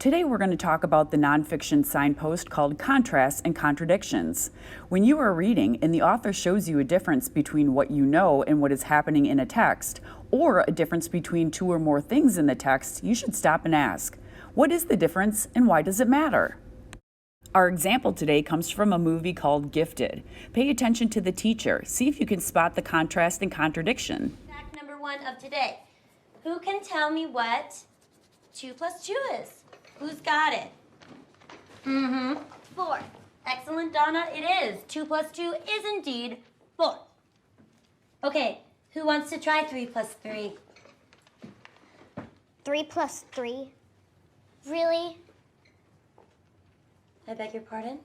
Today we're going to talk about the nonfiction signpost called Contrasts and Contradictions. When you are reading and the author shows you a difference between what you know and what is happening in a text, or a difference between two or more things in the text, you should stop and ask, what is the difference and why does it matter? Our example today comes from a movie called Gifted. Pay attention to the teacher. See if you can spot the contrast and contradiction. Fact number 1 of today. Who can tell me what 2 plus 2 is? Who's got it? 4. Excellent, Donna. It is. 2 plus 2 is indeed 4. Okay, who wants to try 3 plus 3? 3 plus 3? Really? I beg your pardon?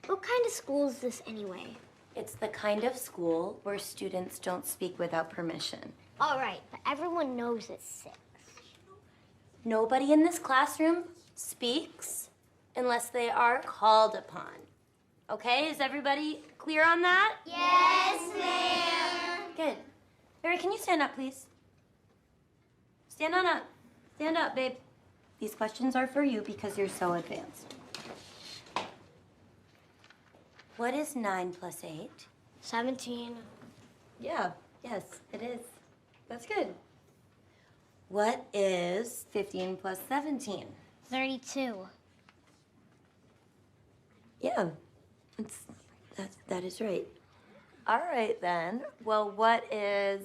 What kind of school is this anyway? It's the kind of school where students don't speak without permission. All right, but everyone knows it's 6. Nobody in this classroom speaks unless they are called upon. Okay, is everybody clear on that? Yes, ma'am. Good. Barry, can you stand up, please? Stand on up. Stand up, babe. These questions are for you because you're so advanced. What is 9 plus 8? 17. Yeah, yes, it is. That's good. What is 15 plus 17? 32. Yeah, that is right. All right, then. Well, what is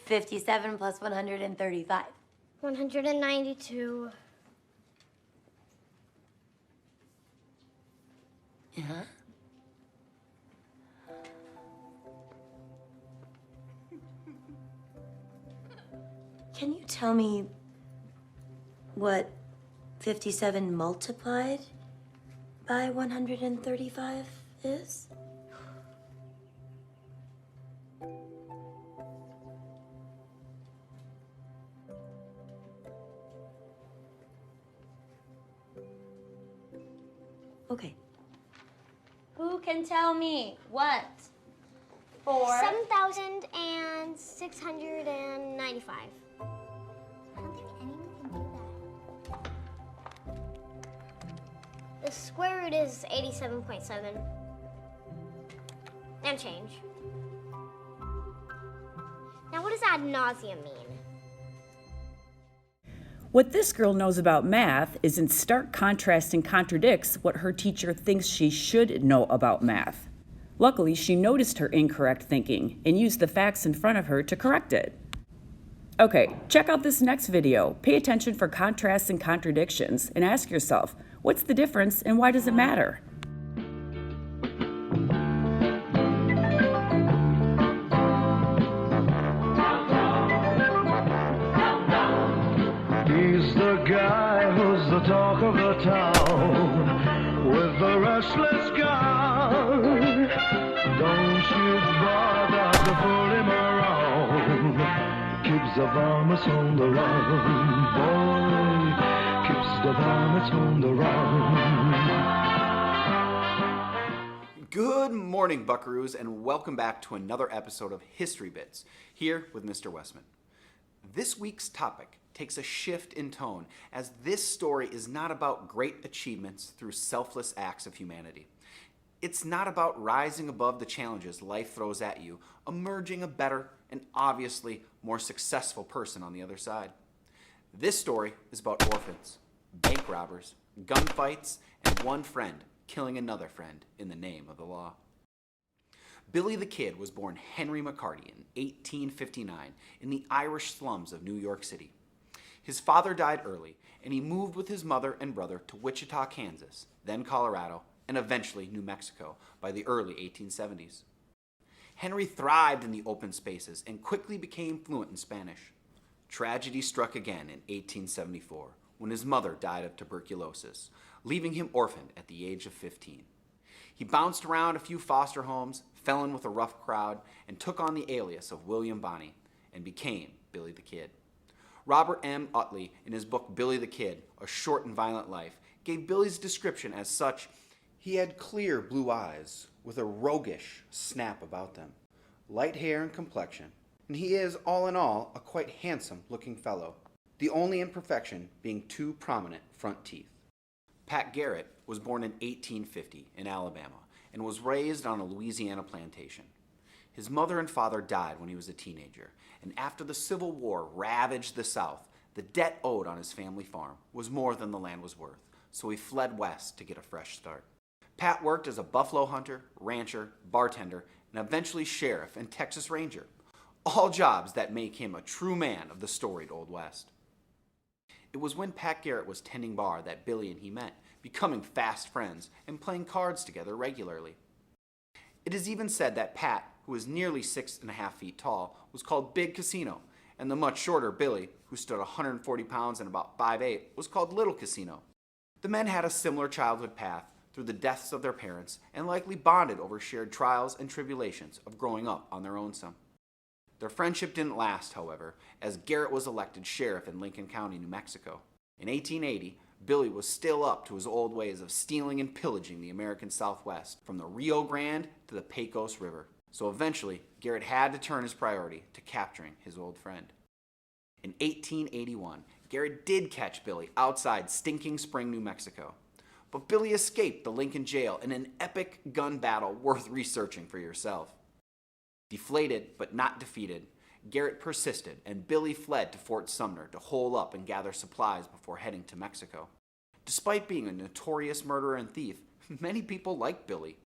57 plus 135? 192. Yeah. Can you tell me what 57 multiplied by 135 is? Okay. Who can tell me what? 7,695. I don't think anyone can do that. The square root is 87.7. And change. Now what does ad nauseum mean? What this girl knows about math is in stark contrast and contradicts what her teacher thinks she should know about math. Luckily, she noticed her incorrect thinking and used the facts in front of her to correct it. Okay, check out this next video. Pay attention for contrasts and contradictions and ask yourself, what's the difference and why does it matter? He's the guy who's the talk of the town with the restless guy. Don't you bother to pull him around. Keeps the varmints on the run, boy. Keeps the varmints on the run. Good morning, buckaroos, and welcome back to another episode of History Bits, here with Mr. Westman. This week's topic takes a shift in tone, as this story is not about great achievements through selfless acts of humanity. It's not about rising above the challenges life throws at you, emerging a better and obviously more successful person on the other side. This story is about orphans, bank robbers, gunfights, and one friend killing another friend in the name of the law. Billy the Kid was born Henry McCarty in 1859 in the Irish slums of New York City. His father died early, and he moved with his mother and brother to Wichita, Kansas, then Colorado, and eventually New Mexico by the early 1870s. Henry thrived in the open spaces and quickly became fluent in Spanish. Tragedy struck again in 1874 when his mother died of tuberculosis, leaving him orphaned at the age of 15. He bounced around a few foster homes, fell in with a rough crowd, and took on the alias of William Bonney and became Billy the Kid. Robert M. Utley, in his book Billy the Kid, A Short and Violent Life, gave Billy's description as such: he had clear blue eyes with a roguish snap about them, light hair and complexion, and he is, all in all, a quite handsome-looking fellow. the only imperfection being two prominent front teeth. Pat Garrett was born in 1850 in Alabama and was raised on a Louisiana plantation. His mother and father died when he was a teenager, and after the Civil War ravaged the South, the debt owed on his family farm was more than the land was worth, so he fled west to get a fresh start. Pat worked as a buffalo hunter, rancher, bartender, and eventually sheriff and Texas Ranger, all jobs that make him a true man of the storied Old West. It was when Pat Garrett was tending bar that Billy and he met, becoming fast friends and playing cards together regularly. It is even said that Pat, who was nearly 6.5 feet tall, was called Big Casino, and the much shorter Billy, who stood 140 pounds and about 5'8", was called Little Casino. The men had a similar childhood path through the deaths of their parents and likely bonded over shared trials and tribulations of growing up on their own some. Their friendship didn't last, however, as Garrett was elected sheriff in Lincoln County, New Mexico. In 1880, Billy was still up to his old ways of stealing and pillaging the American Southwest from the Rio Grande to the Pecos River. So eventually, Garrett had to turn his priority to capturing his old friend. In 1881, Garrett did catch Billy outside Stinking Spring, New Mexico. But Billy escaped the Lincoln jail in an epic gun battle worth researching for yourself. Deflated but not defeated, Garrett persisted and Billy fled to Fort Sumner to hole up and gather supplies before heading to Mexico. Despite being a notorious murderer and thief, many people liked Billy.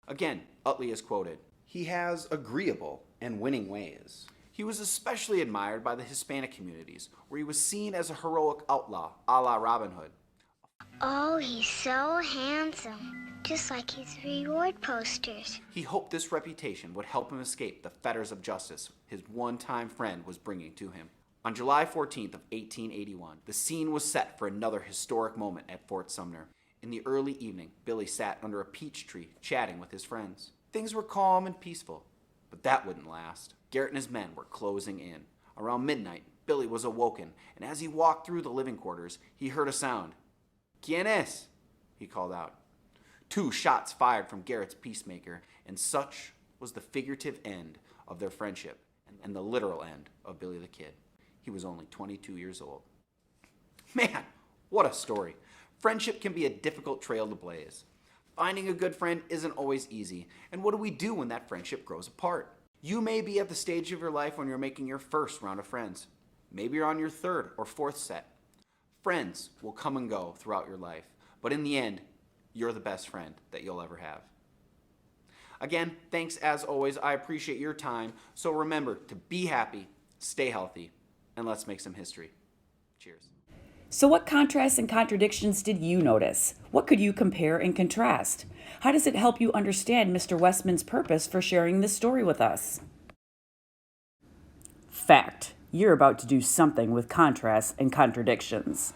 Again, Utley is quoted, "He has agreeable and winning ways." He was especially admired by the Hispanic communities, where he was seen as a heroic outlaw, a la Robin Hood. Oh, he's so handsome. Just like his reward posters. He hoped this reputation would help him escape the fetters of justice his one-time friend was bringing to him. On July 14th of 1881, the scene was set for another historic moment at Fort Sumner. In the early evening, Billy sat under a peach tree chatting with his friends. Things were calm and peaceful, but that wouldn't last. Garrett and his men were closing in. Around midnight, Billy was awoken, and as he walked through the living quarters, he heard a sound. "¿Quién es?" he called out. 2 shots fired from Garrett's peacemaker, and such was the figurative end of their friendship and the literal end of Billy the Kid. He was only 22 years old. Man, what a story. Friendship can be a difficult trail to blaze. Finding a good friend isn't always easy, and what do we do when that friendship grows apart? You may be at the stage of your life when you're making your first round of friends. Maybe you're on your 3rd or 4th set. Friends will come and go throughout your life, but in the end, you're the best friend that you'll ever have. Again, thanks as always. I appreciate your time. So remember to be happy, stay healthy, and let's make some history. Cheers. So what contrasts and contradictions did you notice? What could you compare and contrast? How does it help you understand Mr. Westman's purpose for sharing this story with us? Fact: you're about to do something with contrasts and contradictions.